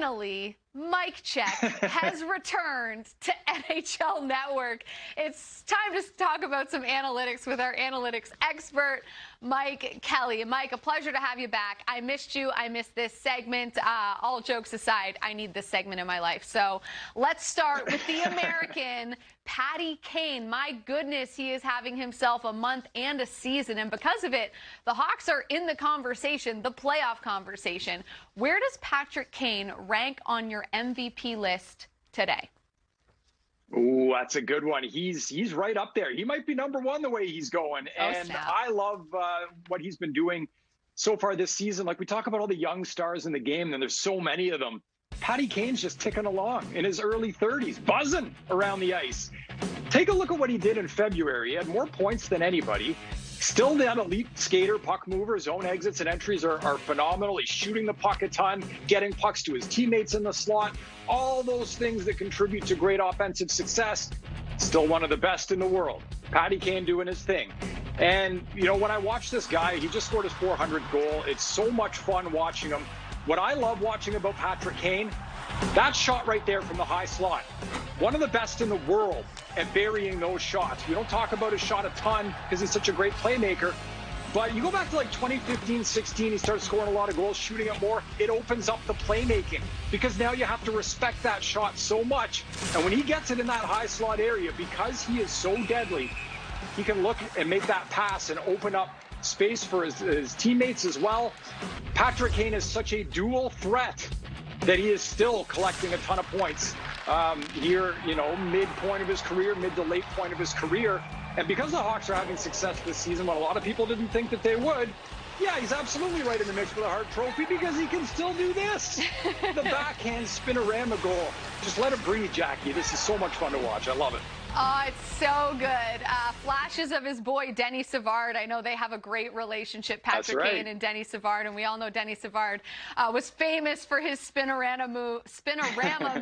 finally, Mike Check has returned to NHL Network. It's time to talk about some analytics with our analytics expert, Mike Kelly. Mike, a pleasure to have you back. I missed you. I missed this segment. All jokes aside, I need this segment in my life. So let's start with the American, Patty Kane. My goodness, he is having himself a month and a season. And because of it, the Hawks are in the conversation, the playoff conversation. Where does Patrick Kane rank on your MVP list today? Oh, that's a good one. He's right up there. He might be number one the way he's going. And I love what he's been doing so far this season. Like, we talk about all the young stars in the game, and there's so many of them. Patty Kane's just ticking along in his early 30s, buzzing around the ice. Take a look at what he did in February. He had more points than anybody. Still that elite skater, puck mover. His own exits and entries are phenomenal. He's shooting the puck a ton, getting pucks to his teammates in the slot. All those things that contribute to great offensive success. Still one of the best in the world. Patty Kane doing his thing. And, you know, when I watch this guy, he just scored his 400th goal. It's so much fun watching him. What I love watching about Patrick Kane, that shot right there from the high slot. One of the best in the world at burying those shots. We don't talk about his shot a ton because he's such a great playmaker. But you go back to like 2015-16, he started scoring a lot of goals, shooting it more. It opens up the playmaking because now you have to respect that shot so much. And when he gets it in that high slot area, because he is so deadly, he can look and make that pass and open up space for his teammates as well. Patrick Kane is such a dual threat that he is still collecting a ton of points here, you know, mid-point of his career, mid to late point of his career. And because the Hawks are having success this season, when a lot of people didn't think that they would, yeah, he's absolutely right in the mix for the Hart Trophy because he can still do this. The backhand spinorama goal. Just let it breathe, Jackie. This is so much fun to watch. I love it. Oh, it's so good. Flashes of his boy, Denny Savard. I know they have a great relationship, Patrick Kane and Denny Savard, and we all know Denny Savard was famous for his spinorama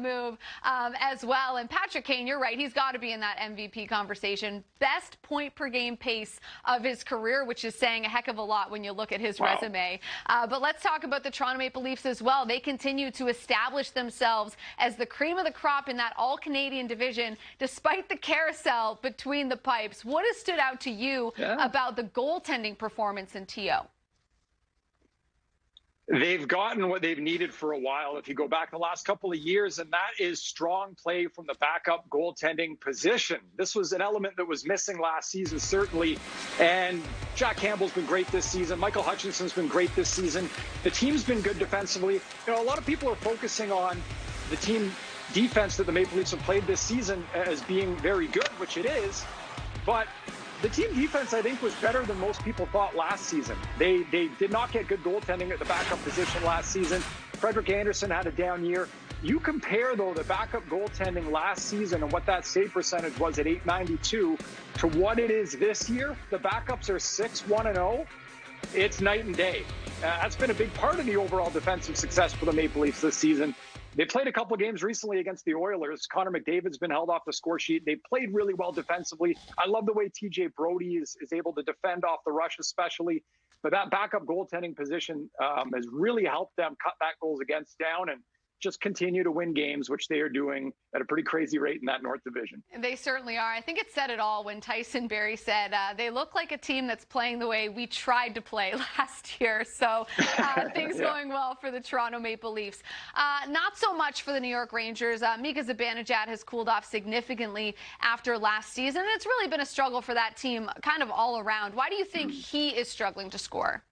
move as well. And Patrick Kane, you're right, he's got to be in that MVP conversation. Best point per game pace of his career, which is saying a heck of a lot when you look at his resume. But let's talk about the Toronto Maple Leafs as well. They continue to establish themselves as the cream of the crop in that all-Canadian division, despite the carousel between the pipes. What has stood out to you about the goaltending performance in TO? They've gotten what they've needed for a while, if you go back the last couple of years, and that is strong play from the backup goaltending position. This was an element that was missing last season, certainly, and Jack Campbell's been great this season. Michael Hutchinson's been great this season. The team's been good defensively. You know, a lot of people are focusing on the team defense that the Maple Leafs have played this season as being very good, which it is, but the team defense, I think, was better than most people thought last season. They did not get good goaltending at the backup position last season. Frederik Andersen had a down year. You compare, though, the backup goaltending last season and what that save percentage was at .892 to what it is this year. The backups are 6-1-0. It's night and day. That's been a big part of the overall defensive success for the Maple Leafs this season. They played a couple of games recently against the Oilers. Connor McDavid's been held off the score sheet. They played really well defensively. I love the way TJ Brody is able to defend off the rush especially. But that backup goaltending position has really helped them cut that goals against down and just continue to win games, which they are doing at a pretty crazy rate in that North Division. They certainly are. I think it said it all when Tyson Barrie said, they look like a team that's playing the way we tried to play last year. So things going well for the Toronto Maple Leafs. Not so much for the New York Rangers. Mika Zibanejad has cooled off significantly after last season. It's really been a struggle for that team kind of all around. Why do you think he is struggling to score?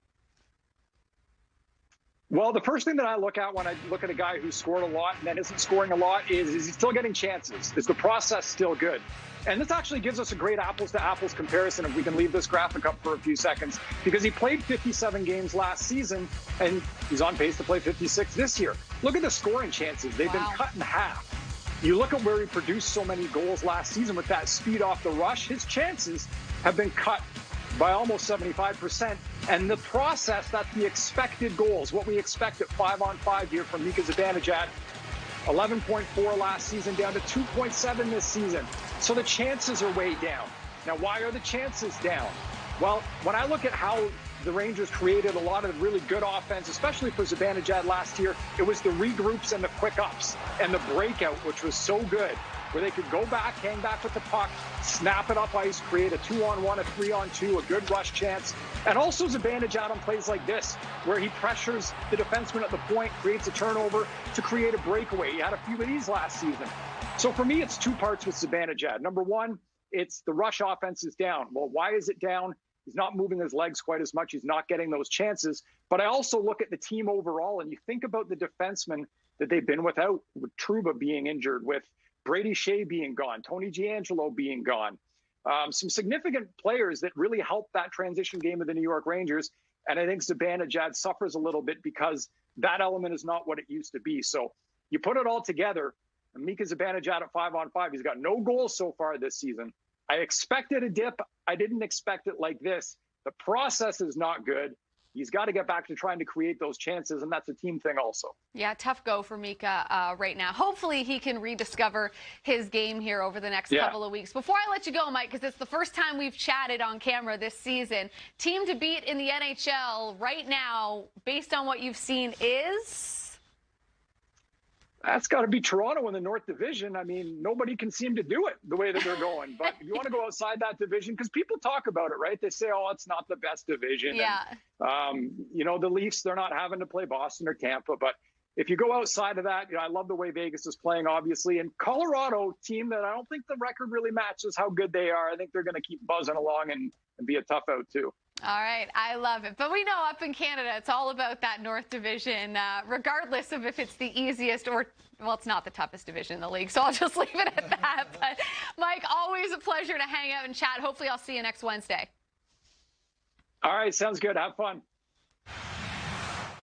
Well, the first thing that I look at when I look at a guy who scored a lot and then isn't scoring a lot is he still getting chances? Is the process still good? And this actually gives us a great apples-to-apples comparison, if we can leave this graphic up for a few seconds, because he played 57 games last season, and he's on pace to play 56 this year. Look at the scoring chances. They've been cut in half. You look at where he produced so many goals last season with that speed off the rush, his chances have been cut by almost 75%. And the process, that's the expected goals, what we expect at 5-on-5 here from Mika Zibanejad. 11.4 last season, down to 2.7 this season. So the chances are way down. Now, why are the chances down? Well, when I look at how the Rangers created a lot of really good offense, especially for Zibanejad last year. It was the regroups and the quick ups and the breakout, which was so good, where they could go back, hang back with the puck, snap it up ice, create a 2-on-1, a 3-on-2, a good rush chance. And also Zibanejad on plays like this, where he pressures the defenseman at the point, creates a turnover to create a breakaway. He had a few of these last season. So for me, it's two parts with Zibanejad. Number one, it's the rush offense is down. Well, why is it down? He's not moving his legs quite as much. He's not getting those chances. But I also look at the team overall, and you think about the defensemen that they've been without, with Trouba being injured, with Brady Shea being gone, Tony Giangelo being gone. Some significant players that really helped that transition game of the New York Rangers. And I think Zibanejad suffers a little bit because that element is not what it used to be. So you put it all together, Mika Zibanejad at 5-on-5, he's got no goals so far this season. I expected a dip. I didn't expect it like this. The process is not good. He's got to get back to trying to create those chances, and that's a team thing also. Yeah, tough go for Mika right now. Hopefully he can rediscover his game here over the next couple of weeks. Before I let you go, Mike, because it's the first time we've chatted on camera this season, team to beat in the NHL right now, based on what you've seen, is? That's got to be Toronto in the North Division. I mean, nobody can seem to do it the way that they're going. But if you want to go outside that division, because people talk about it, right? They say, oh, it's not the best division. Yeah. And, the Leafs, they're not having to play Boston or Tampa. But if you go outside of that, I love the way Vegas is playing, obviously. And Colorado, team that I don't think the record really matches how good they are. I think they're going to keep buzzing along and be a tough out, too. All right. I love it. But we know up in Canada, it's all about that North Division, regardless of if it's the easiest or, well, it's not the toughest division in the league. So I'll just leave it at that. But, Mike, always a pleasure to hang out and chat. Hopefully I'll see you next Wednesday. All right. Sounds good. Have fun.